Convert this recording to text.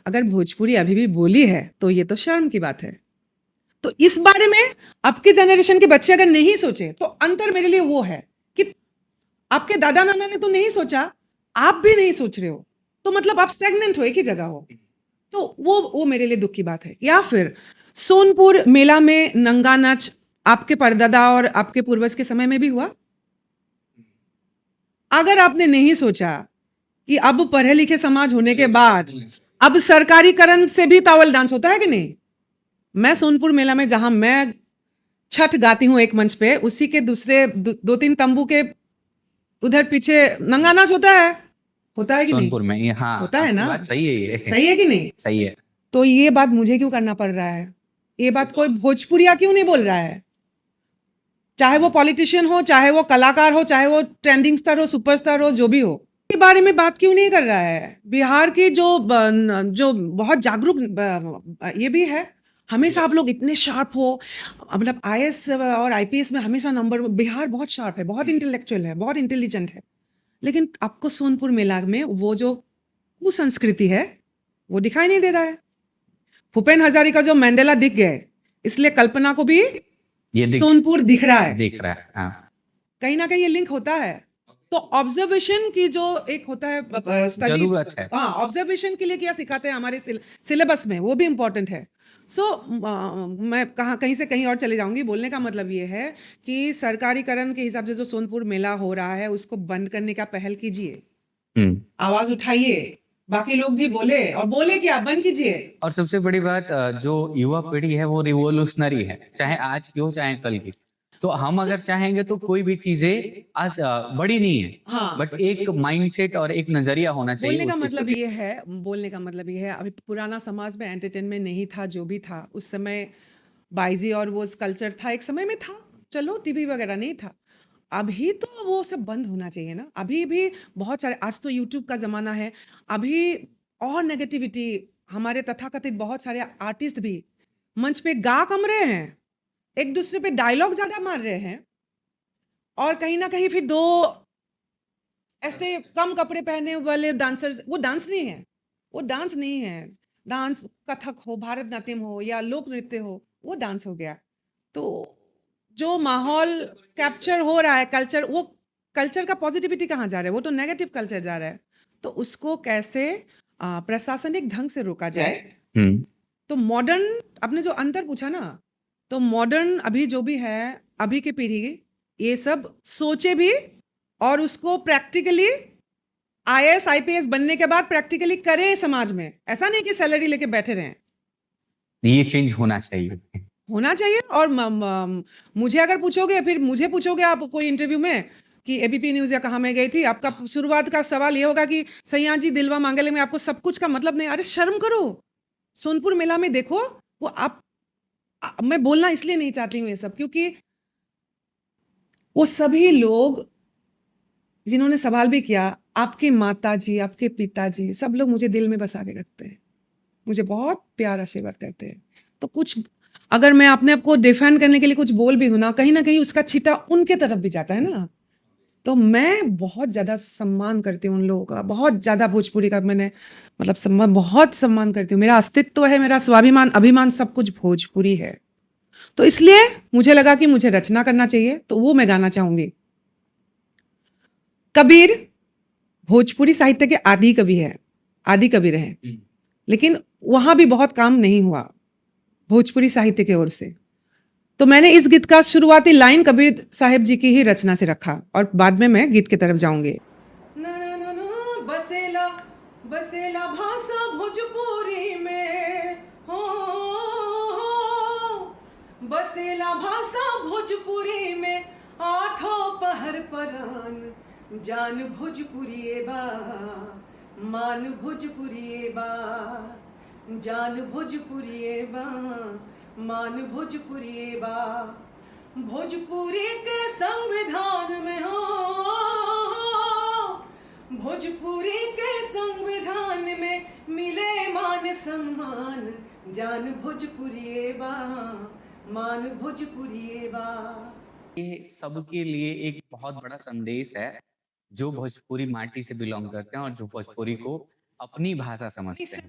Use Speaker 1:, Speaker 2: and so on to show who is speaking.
Speaker 1: अगर भोजपुरी अभी भी बोली है तो ये तो शर्म की बात है। तो इस बारे में आपके जनरेशन के बच्चे अगर नहीं सोचे तो अंतर मेरे लिए वो है कि आपके दादा नाना ने तो नहीं सोचा, आप भी नहीं सोच रहे हो, तो मतलब आप स्टैग्नेंट हो, एक ही जगह हो। तो वो मेरे लिए दुख की बात है। या फिर सोनपुर मेला में नंगा नाच आपके परदादा और आपके पूर्वज के समय में भी हुआ। अगर आपने नहीं सोचा कि अब पढ़े लिखे समाज होने के बाद अब सरकारीकरण से भी तावल डांस होता है कि नहीं। मैं सोनपुर मेला में जहां मैं छठ गाती हूँ एक मंच पे, उसी के दूसरे दो तीन तंबू के उधर पीछे नंगा नाच होता है कि नहीं?
Speaker 2: सोनपुर में हाँ
Speaker 1: होता है ना?
Speaker 2: बात सही है, ये
Speaker 1: सही है कि नहीं?
Speaker 2: सही है।
Speaker 1: तो ये बात मुझे क्यों करना पड़ रहा है? ये बात कोई भोजपुरिया क्यों नहीं बोल रहा है? चाहे वो पॉलिटिशियन हो, चाहे वो कलाकार हो, चाहे वो ट्रेंडिंग स्टार हो, सुपरस्टार हो, जो भी हो, के बारे में बात क्यों नहीं कर रहा है? बिहार की जो बहुत जागरूक ये भी है। हमेशा आप लोग इतने शार्प हो, मतलब आईएएस और आईपीएस में हमेशा नंबर। बिहार बहुत शार्प है, बहुत इंटेलेक्चुअल है, बहुत इंटेलिजेंट है, लेकिन आपको सोनपुर मेला में वो जो कुसंस्कृति है वो दिखाई नहीं दे रहा है। भूपेन हजारिका जो मैंडेला दिख गए, इसलिए कल्पना को भी सोनपुर दिख रहा है।
Speaker 2: हाँ।
Speaker 1: कहीं ना कहीं ये लिंक होता है। तो ऑब्जर्वेशन की जो एक होता है स्टडी,
Speaker 2: जरूरत है।
Speaker 1: हाँ, ऑब्जर्वेशन के लिए क्या सिखाते हैं हमारे सिलेबस में, वो भी इम्पोर्टेंट है। मैं कहीं से कहीं और चले जाऊंगी। बोलने का मतलब ये है कि सरकारीकरण के हिसाब से जो सोनपुर मेला हो रहा है उसको बंद करने का पहल कीजिए, आवाज उठाइए, बाकी लोग भी बोले, और बोले क्या, बंद कीजिए।
Speaker 2: और सबसे बड़ी बात, जो युवा पीढ़ी है वो रिवोल्यूशनरी है, चाहे आज की हो चाहे कल की। तो हम अगर चाहेंगे तो कोई भी चीजें आज बड़ी नहीं है,
Speaker 1: हाँ,
Speaker 2: बट एक माइंडसेट और एक नजरिया होना चाहिए।
Speaker 1: बोलने का मतलब ये है, अभी पुराना समाज में एंटरटेनमेंट नहीं था, जो भी था उस समय बाइजी और वो कल्चर था, एक समय में था, चलो टीवी वगैरह नहीं था। अभी तो वो सब बंद होना चाहिए ना। अभी भी बहुत सारे, आज तो यूट्यूब का ज़माना है, अभी और नेगेटिविटी, हमारे तथाकथित बहुत सारे आर्टिस्ट भी मंच पे गा कम रहे हैं, एक दूसरे पे डायलॉग ज़्यादा मार रहे हैं, और कहीं ना कहीं फिर दो ऐसे कम कपड़े पहने वाले डांसर्स, वो डांस नहीं है, वो डांस नहीं है। डांस कथक हो, भारतनाट्यम हो या लोक नृत्य हो, वो डांस हो गया। तो जो माहौल कैप्चर हो रहा है, कल्चर, वो कल्चर का पॉजिटिविटी कहाँ जा रहा है? वो तो नेगेटिव कल्चर जा रहा है। तो उसको कैसे प्रशासनिक ढंग से रोका जाए। तो मॉडर्न, आपने जो अंतर पूछा ना, तो मॉडर्न अभी जो भी है, अभी की पीढ़ी ये सब सोचे भी, और उसको प्रैक्टिकली आईएएस आईपीएस बनने के बाद प्रैक्टिकली करें समाज में। ऐसा नहीं कि सैलरी लेके बैठे रहें।
Speaker 2: ये चेंज होना चाहिए।
Speaker 1: और मुझे अगर पूछोगे, फिर मुझे पूछोगे आप कोई इंटरव्यू में कि एबीपी न्यूज़ या कहाँ मैं गई थी, आपका शुरुआत का सवाल ये होगा कि सैया जी दिलवा मांगले में आपको सब कुछ का मतलब नहीं। अरे शर्म करो, सोनपुर मेला में देखो। वो मैं बोलना इसलिए नहीं चाहती हूँ ये सब, क्योंकि वो सभी लोग जिन्होंने सवाल भी किया, आपके माताजी, आपके पिताजी, सब लोग मुझे दिल में बसा के रखते हैं, मुझे बहुत प्यार आशीर्वाद करते हैं। तो कुछ अगर मैं अपने आप को डिफेंड करने के लिए कुछ बोल भी दूँ ना कहीं उसका छिटा उनके तरफ भी जाता है ना। तो मैं बहुत ज़्यादा सम्मान करती हूँ उन लोगों का, बहुत ज़्यादा भोजपुरी का मैंने मतलब बहुत सम्मान करती हूँ। मेरा अस्तित्व है, मेरा स्वाभिमान, अभिमान, सब कुछ भोजपुरी है। तो इसलिए मुझे लगा कि मुझे रचना करना चाहिए, तो वो मैं गाना चाहूंगी। कबीर भोजपुरी साहित्य के आदि कवि है, आदि कबीर हैं, लेकिन वहां भी बहुत काम नहीं हुआ भोजपुरी साहित्य की ओर से। तो मैंने इस गीत का शुरुआती लाइन कबीर साहिब जी की ही रचना से रखा, और बाद में मैं गीत की तरफ जाऊंगी। बसेला बसेला भाषा भोजपुरी में हो, बसेला भाषा भोजपुरी में, आठों पहर परान जान भोजपुरी बा, मान भोजपुरी बा, जान भोजपुरी बा, मान भोजपुरी बा। भोजपुरी के संविधान में हो, भोजपुरी के संविधान में मिले मान सम्मान, जान भोजपुरी बा, मान भोजपुरी बा।
Speaker 2: ये सबके लिए एक बहुत बड़ा संदेश है, जो भोजपुरी माटी से बिलोंग करते हैं और जो भोजपुरी को अपनी भाषा समझते हैं।